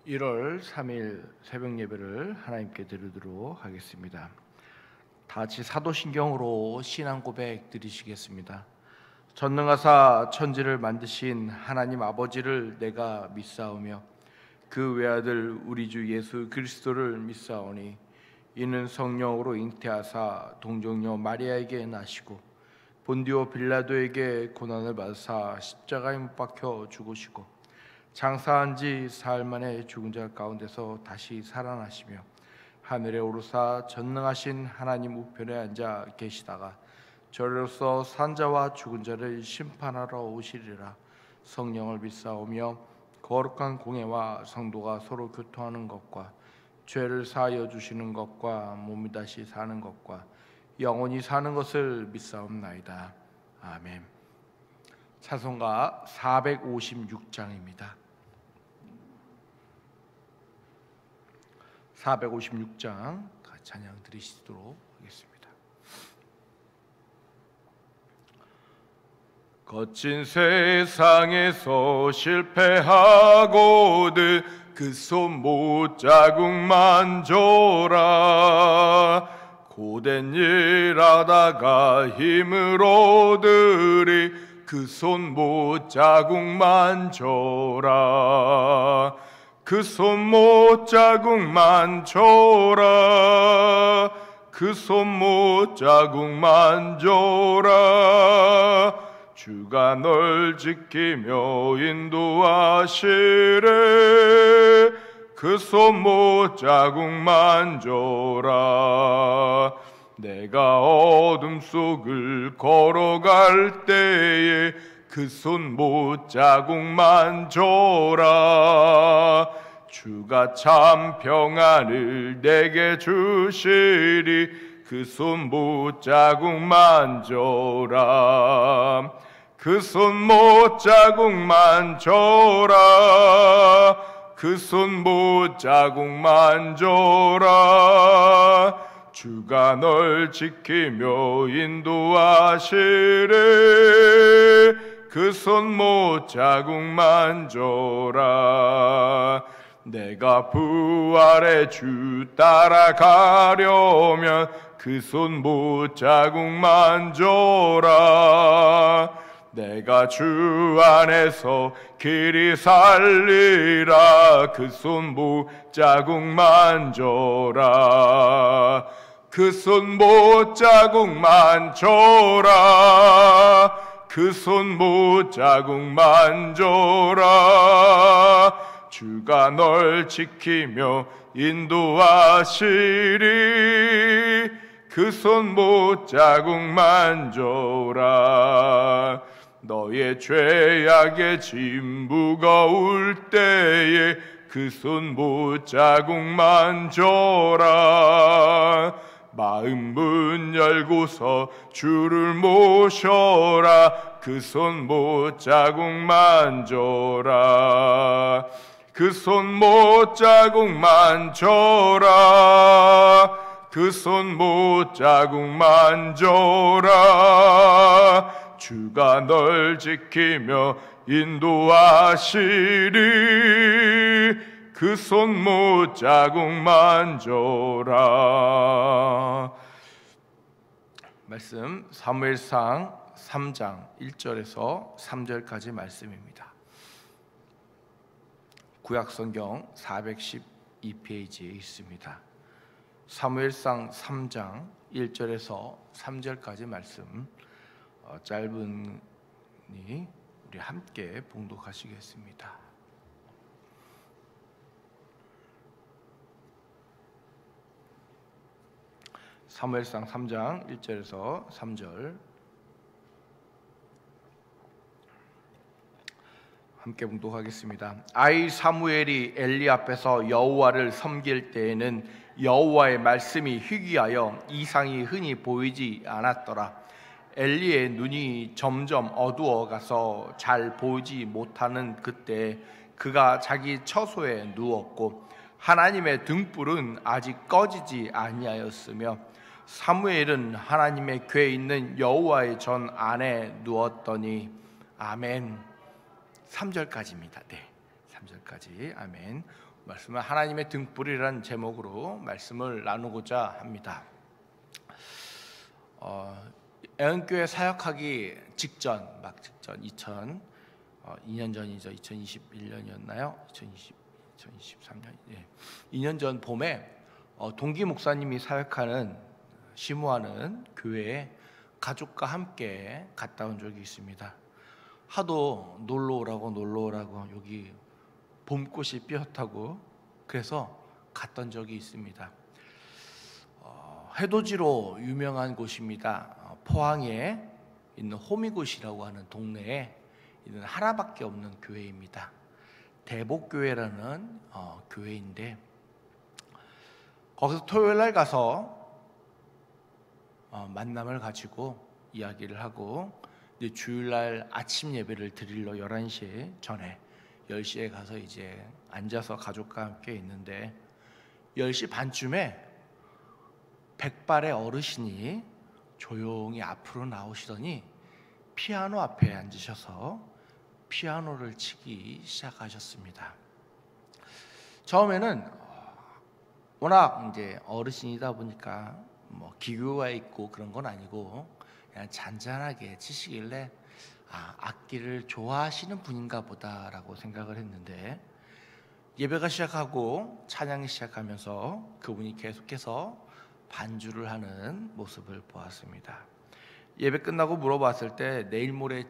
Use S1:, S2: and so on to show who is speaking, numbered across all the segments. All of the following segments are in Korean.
S1: 1월 3일 새벽 예배를 하나님께 드리도록 하겠습니다. 다 같이 사도신경으로 신앙 고백 드리시겠습니다. 전능하사 천지를 만드신 하나님 아버지를 내가 믿사오며 그 외아들 우리 주 예수 그리스도를 믿사오니 이는 성령으로 잉태하사 동정녀 마리아에게 나시고 본디오 빌라도에게 고난을 받으사 십자가에 못 박혀 죽으시고 장사한 지 사흘 만에 죽은 자 가운데서 다시 살아나시며 하늘에 오르사 전능하신 하나님 우편에 앉아 계시다가 저리로서 산자와 죽은 자를 심판하러 오시리라. 성령을 믿사오며 거룩한 공회와 성도가 서로 교통하는 것과 죄를 사하여 주시는 것과 몸이 다시 사는 것과 영원히 사는 것을 믿사옵나이다. 아멘. 찬송가 456장입니다. 456장 찬양 드리시도록 하겠습니다. 거친 세상에서 실패하고도 그 손 못자국만 줘라. 고된 일 하다가 힘을 얻으리 그 손 못자국만 줘라. 그 손 못자국만 줘라. 그 손 못자국만 줘라. 주가 널 지키며 인도하시래. 그 손 못자국만 줘라. 내가 어둠 속을 걸어갈 때에 그 손 못자국만 줘라. 주가 참 평안을 내게 주시리. 그 손 못자국만 줘라. 그 손 못자국만 줘라. 그 손 못자국만 줘라. 주가 널 지키며 인도하시래. 그 손 못자국만 줘라. 내가 부활의 주 따라가려면 그 손 못자국만 줘라. 내가 주 안에서 길이 살리라. 그 손 못자국만 줘라. 그 손 못자국만 줘라. 그 손 못자국만 줘라. 주가 널 지키며 인도하시리. 그 손 못자국만 줘라. 너의 죄악의 짐 무거울 때에 그 손 못자국만 줘라. 마음 문 열고서 주를 모셔라. 그 손 못자국만 줘라. 그 손 못자국만 줘라. 그 손 못자국만 줘라. 주가 널 지키며 인도하시리. 그 손 못자국만 줘라. 말씀 사무엘상 3장 1절에서 3절까지 말씀입니다. 구약성경 412페이지에 있습니다. 사무엘상 3장 1절에서 3절까지 말씀 짧으니 우리 함께 봉독하시겠습니다. 사무엘상 3장 1절에서 3절 함께 봉독하겠습니다. 아이 사무엘이 엘리 앞에서 여호와를 섬길 때에는 여호와의 말씀이 희귀하여 이상이 흔히 보이지 않았더라. 엘리의 눈이 점점 어두워 가서 잘 보이지 못하는 그때 그가 자기 처소에 누웠고 하나님의 등불은 아직 꺼지지 아니하였으며 사무엘은 하나님의 궤에 있는 여호와의 전 안에 누웠더니 아멘. 3절까지입니다. 네, 3절까지 아멘. 말씀은 하나님의 등불이라는 제목으로 말씀을 나누고자 합니다. 애언교회 사역하기 직전 2년 전이죠. 2021년이었나요? 2023년. 2년 전 봄에 동기 목사님이 사역하는 시무하는 교회에 가족과 함께 갔다 온 적이 있습니다. 하도 놀러 오라고 여기 봄꽃이 피었다고 그래서 갔던 적이 있습니다. 해돋이로 유명한 곳입니다. 포항에 있는 호미곶이라고 하는 동네에 있는 하나밖에 없는 교회입니다. 대복교회라는 교회인데 거기서 토요일 날 가서 만남을 가지고 이야기를 하고 이제 주일날 아침 예배를 드리러 11시 전에 10시에 가서 이제 앉아서 가족과 함께 있는데 10시 반쯤에 백발의 어르신이 조용히 앞으로 나오시더니 피아노 앞에 앉으셔서 피아노를 치기 시작하셨습니다. 처음에는 워낙 이제 어르신이다 보니까 뭐 기교가 있고 그런 건 아니고 그냥 잔잔하게 치시길래 악기를 좋아하시는 분인가 보다라고 생각을 했는데 예배가 시작하고 찬양이 시작하면서 그분이 계속해서 반주를 하는 모습을 보았습니다. 예배 끝나고 물어봤을 때 내일 모레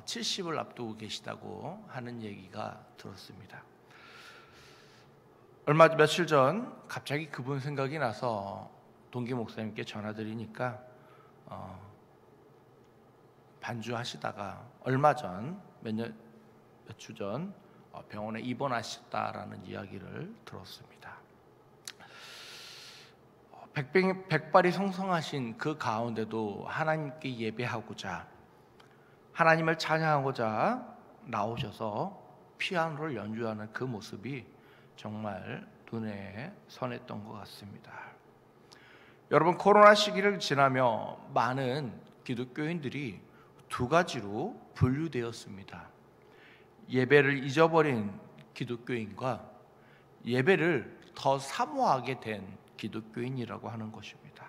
S1: 70을 앞두고 계시다고 하는 얘기가 들었습니다. 며칠 전 갑자기 그분 생각이 나서 동기 목사님께 전화드리니까 반주하시다가 얼마 전 몇 주 전 병원에 입원하셨다라는 이야기를 들었습니다. 백발이 성성하신 그 가운데도 하나님께 예배하고자 하나님을 찬양하고자 나오셔서 피아노를 연주하는 그 모습이 정말 눈에 선했던 것 같습니다. 여러분, 코로나 시기를 지나며 많은 기독교인들이 두 가지로 분류되었습니다. 예배를 잊어버린 기독교인과 예배를 더 사모하게 된 기독교인이라고 하는 것입니다.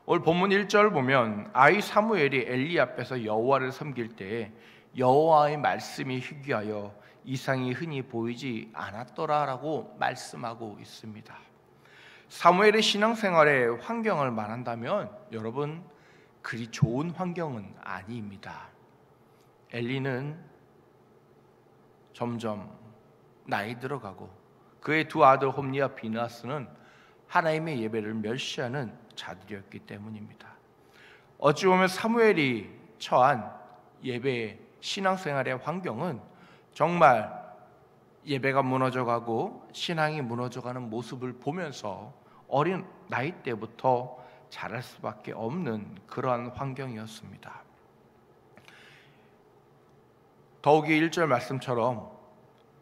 S1: 오늘 본문 1절 보면 아이 사무엘이 엘리 앞에서 여호와를 섬길 때에 여호와의 말씀이 희귀하여 이상이 흔히 보이지 않았더라라고 말씀하고 있습니다. 사무엘의 신앙생활의 환경을 말한다면 여러분 그리 좋은 환경은 아닙니다. 엘리는 점점 나이 들어가고 그의 두 아들 홈리와 비느하스는 하나님의 예배를 멸시하는 자들이었기 때문입니다. 어찌 보면 사무엘이 처한 예배 신앙생활의 환경은 정말 예배가 무너져가고 신앙이 무너져가는 모습을 보면서 어린 나이 때부터 자랄 수밖에 없는 그러한 환경이었습니다. 더욱이 1절 말씀처럼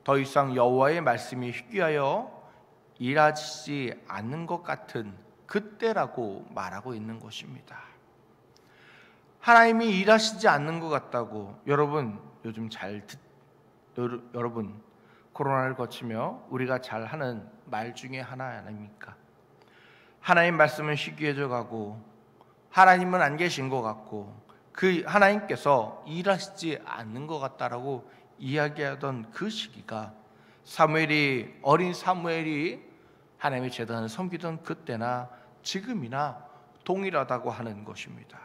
S1: 더 이상 여호와의 말씀이 희귀하여 일하지 않는 것 같은 그때라고 말하고 있는 것입니다. 하나님이 일하시지 않는 것 같다고 여러분 요즘 여러분 코로나를 거치며 우리가 잘 하는 말 중에 하나 아닙니까? 하나님 말씀은 희귀해져 가고 하나님은 안 계신 것 같고 그 하나님께서 일하시지 않는 것 같다라고 이야기하던 그 시기가 어린 사무엘이 하나님의 제단을 섬기던 그때나 지금이나 동일하다고 하는 것입니다.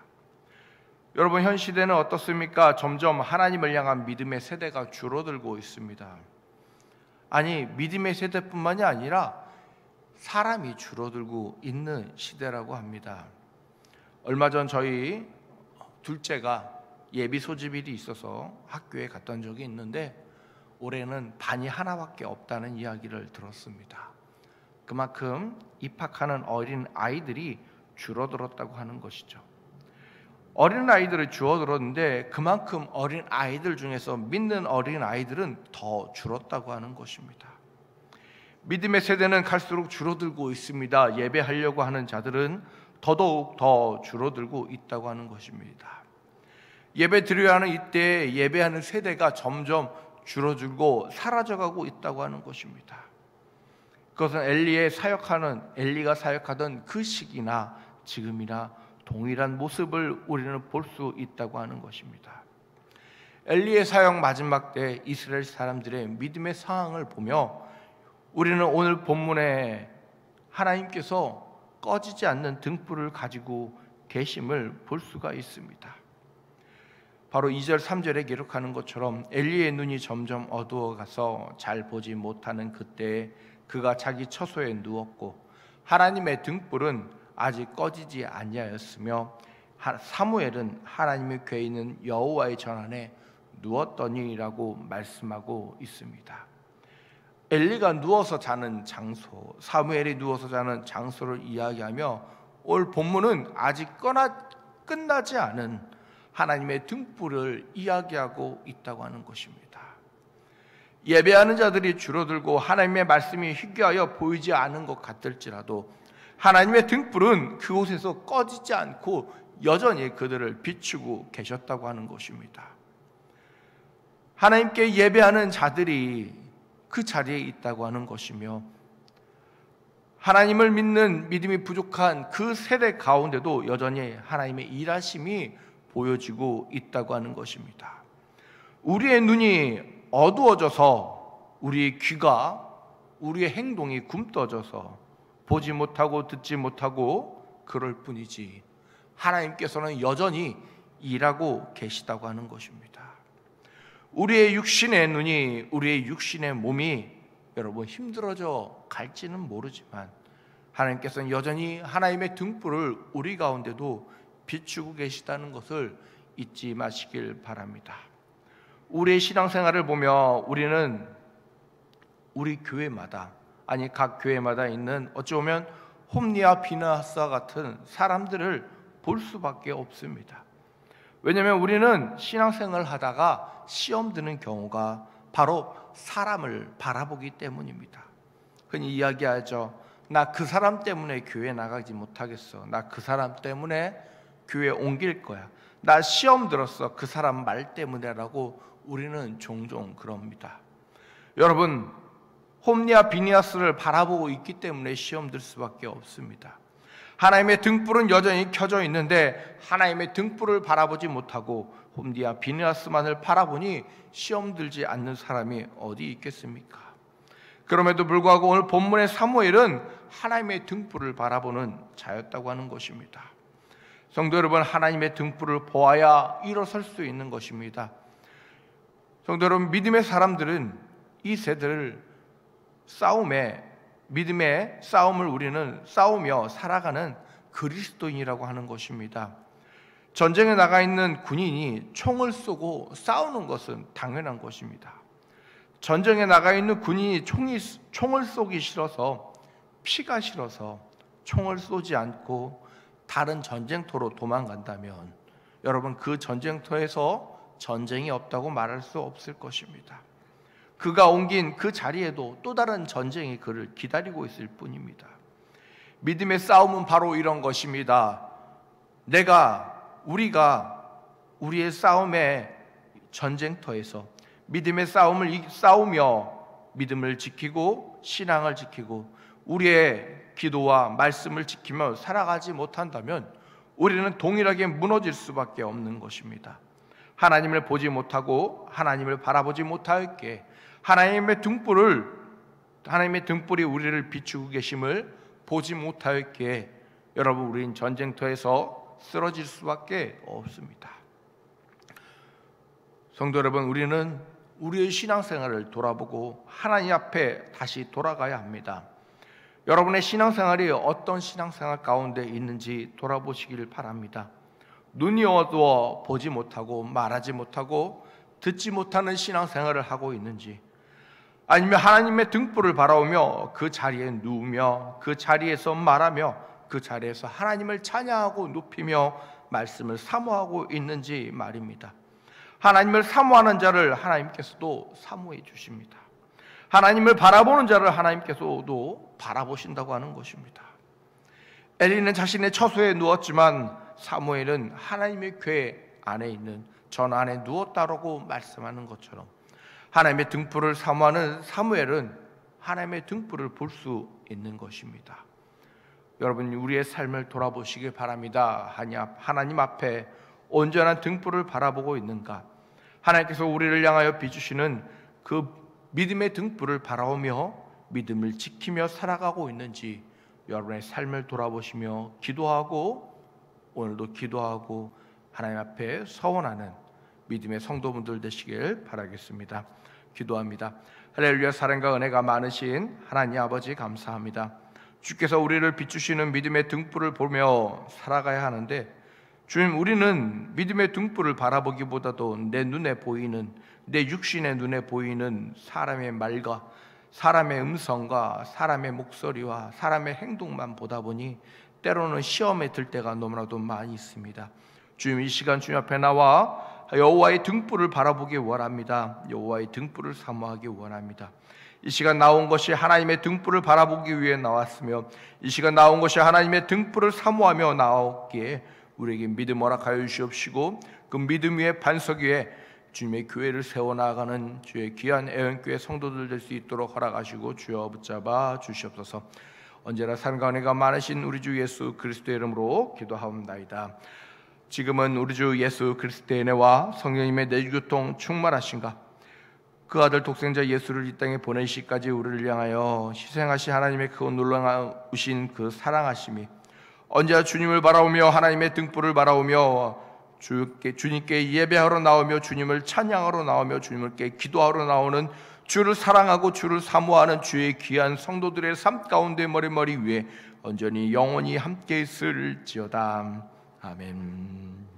S1: 여러분, 현 시대는 어떻습니까? 점점 하나님을 향한 믿음의 세대가 줄어들고 있습니다. 아니, 믿음의 세대뿐만이 아니라 사람이 줄어들고 있는 시대라고 합니다. 얼마 전 저희 둘째가 예비 소집일이 있어서 학교에 갔던 적이 있는데 올해는 반이 하나밖에 없다는 이야기를 들었습니다. 그만큼 입학하는 어린 아이들이 줄어들었다고 하는 것이죠. 어린 아이들이 줄어들었는데 그만큼 어린 아이들 중에서 믿는 어린 아이들은 더 줄었다고 하는 것입니다. 믿음의 세대는 갈수록 줄어들고 있습니다. 예배하려고 하는 자들은 더더욱 더 줄어들고 있다고 하는 것입니다. 예배 드려야 하는 이때 예배하는 세대가 점점 줄어들고 사라져가고 있다고 하는 것입니다. 그것은 엘리가 사역하던 그 시기나 지금이나 동일한 모습을 우리는 볼 수 있다고 하는 것입니다. 엘리의 사역 마지막 때 이스라엘 사람들의 믿음의 상황을 보며 우리는 오늘 본문에 하나님께서 꺼지지 않는 등불을 가지고 계심을 볼 수가 있습니다. 바로 2절 3절에 기록하는 것처럼 엘리의 눈이 점점 어두워가서 잘 보지 못하는 그때에 그가 자기 처소에 누웠고 하나님의 등불은 아직 꺼지지 아니하였으며 사무엘은 하나님의 궤에 있는 여호와의 전안에 누웠더니라고 말씀하고 있습니다. 엘리가 누워서 자는 장소, 사무엘이 누워서 자는 장소를 이야기하며 오늘 본문은 아직 끝나지 않은 하나님의 등불을 이야기하고 있다고 하는 것입니다. 예배하는 자들이 줄어들고 하나님의 말씀이 희귀하여 보이지 않은 것 같을지라도 하나님의 등불은 그곳에서 꺼지지 않고 여전히 그들을 비추고 계셨다고 하는 것입니다. 하나님께 예배하는 자들이 그 자리에 있다고 하는 것이며 하나님을 믿는 믿음이 부족한 그 세대 가운데도 여전히 하나님의 일하심이 보여지고 있다고 하는 것입니다. 우리의 눈이 어두워져서 우리의 귀가, 우리의 행동이 굼떠져서 보지 못하고 듣지 못하고 그럴 뿐이지 하나님께서는 여전히 일하고 계시다고 하는 것입니다. 우리의 육신의 눈이, 우리의 육신의 몸이 여러분 힘들어져 갈지는 모르지만 하나님께서는 여전히 하나님의 등불을 우리 가운데도 비추고 계시다는 것을 잊지 마시길 바랍니다. 우리의 신앙생활을 보며 우리는 우리 교회마다, 아니 각 교회마다 있는 어찌 보면 홈리와 비나하스와 같은 사람들을 볼 수밖에 없습니다. 왜냐하면 우리는 신앙생활을 하다가 시험 드는 경우가 바로 사람을 바라보기 때문입니다. 흔히 이야기하죠. 나 그 사람 때문에 교회 나가지 못하겠어. 나 그 사람 때문에 교회 옮길 거야. 나 시험 들었어. 그 사람 말 때문에라고 우리는 종종 그럽니다. 여러분, 홈리와 비니아스를 바라보고 있기 때문에 시험 들 수밖에 없습니다. 하나님의 등불은 여전히 켜져 있는데 하나님의 등불을 바라보지 못하고 홈리와 비니아스만을 바라보니 시험 들지 않는 사람이 어디 있겠습니까? 그럼에도 불구하고 오늘 본문의 사무엘은 하나님의 등불을 바라보는 자였다고 하는 것입니다. 성도 여러분, 하나님의 등불을 보아야 일어설 수 있는 것입니다. 성도 여러분, 믿음의 사람들은 이 세대를 믿음의 싸움을 우리는 싸우며 살아가는 그리스도인이라고 하는 것입니다. 전쟁에 나가 있는 군인이 총을 쏘고 싸우는 것은 당연한 것입니다. 전쟁에 나가 있는 군인이 총을 쏘기 싫어서, 피가 싫어서 총을 쏘지 않고 다른 전쟁터로 도망간다면 여러분, 그 전쟁터에서 전쟁이 없다고 말할 수 없을 것입니다. 그가 옮긴 그 자리에도 또 다른 전쟁이 그를 기다리고 있을 뿐입니다. 믿음의 싸움은 바로 이런 것입니다. 우리가 우리의 싸움의 전쟁터에서 믿음의 싸움을 싸우며 믿음을 지키고 신앙을 지키고 우리의 기도와 말씀을 지키며 살아가지 못한다면 우리는 동일하게 무너질 수밖에 없는 것입니다. 하나님을 보지 못하고 하나님을 바라보지 못하였기에 하나님의 등불이 우리를 비추고 계심을 보지 못하였기에 여러분, 우리는 전쟁터에서 쓰러질 수밖에 없습니다. 성도 여러분, 우리는 우리의 신앙생활을 돌아보고 하나님 앞에 다시 돌아가야 합니다. 여러분의 신앙생활이 어떤 신앙생활 가운데 있는지 돌아보시길 바랍니다. 눈이 어두워 보지 못하고 말하지 못하고 듣지 못하는 신앙생활을 하고 있는지, 아니면 하나님의 등불을 바라보며 그 자리에 누우며 그 자리에서 말하며 그 자리에서 하나님을 찬양하고 높이며 말씀을 사모하고 있는지 말입니다. 하나님을 사모하는 자를 하나님께서도 사모해 주십니다. 하나님을 바라보는 자를 하나님께서도 바라보신다고 하는 것입니다. 엘리는 자신의 처소에 누웠지만 사무엘은 하나님의 궤 안에 있는 전 안에 누웠다라고 말씀하는 것처럼 하나님의 등불을 사모하는 사무엘은 하나님의 등불을 볼 수 있는 것입니다. 여러분, 우리의 삶을 돌아보시길 바랍니다. 하나님 앞에 온전한 등불을 바라보고 있는가? 하나님께서 우리를 향하여 비추시는 그 믿음의 등불을 바라보며 믿음을 지키며 살아가고 있는지 여러분의 삶을 돌아보시며 기도하고, 오늘도 기도하고 하나님 앞에 서원하는 믿음의 성도분들 되시길 바라겠습니다. 기도합니다. 할렐루야. 사랑과 은혜가 많으신 하나님 아버지, 감사합니다. 주께서 우리를 비추시는 믿음의 등불을 보며 살아가야 하는데, 주님, 우리는 믿음의 등불을 바라보기보다도 내 눈에 보이는, 내 육신의 눈에 보이는 사람의 말과 사람의 음성과 사람의 목소리와 사람의 행동만 보다 보니 때로는 시험에 들 때가 너무나도 많이 있습니다. 주님, 이 시간 주님 앞에 나와 여호와의 등불을 바라보기 원합니다. 여호와의 등불을 사모하기 원합니다. 이 시간 나온 것이 하나님의 등불을 바라보기 위해 나왔으며, 이 시간 나온 것이 하나님의 등불을 사모하며 나왔기에 우리에게 믿음 허락하여 주시옵시고, 그 믿음 위에 반석 위에 주님의 교회를 세워나가는 주의 귀한 애원교회 성도들 될 수 있도록 허락하시고 주여 붙잡아 주시옵소서. 언제나 사랑과 은혜가 많으신 우리 주 예수 그리스도의 이름으로 기도하옵나이다. 지금은 우리 주 예수 그리스도의 은혜와 성령님의 내주교통 충만하신가, 그 아들 독생자 예수를 이 땅에 보내시기까지 우리를 향하여 희생하신 하나님의 그 놀라우신 그 사랑하심이, 언제나 주님을 바라오며 하나님의 등불을 바라오며 주님께 예배하러 나오며 주님을 찬양하러 나오며 주님께 기도하러 나오는, 주를 사랑하고 주를 사모하는 주의 귀한 성도들의 삶 가운데 머리 위에 온전히 영원히 함께 있을지어다. 아멘.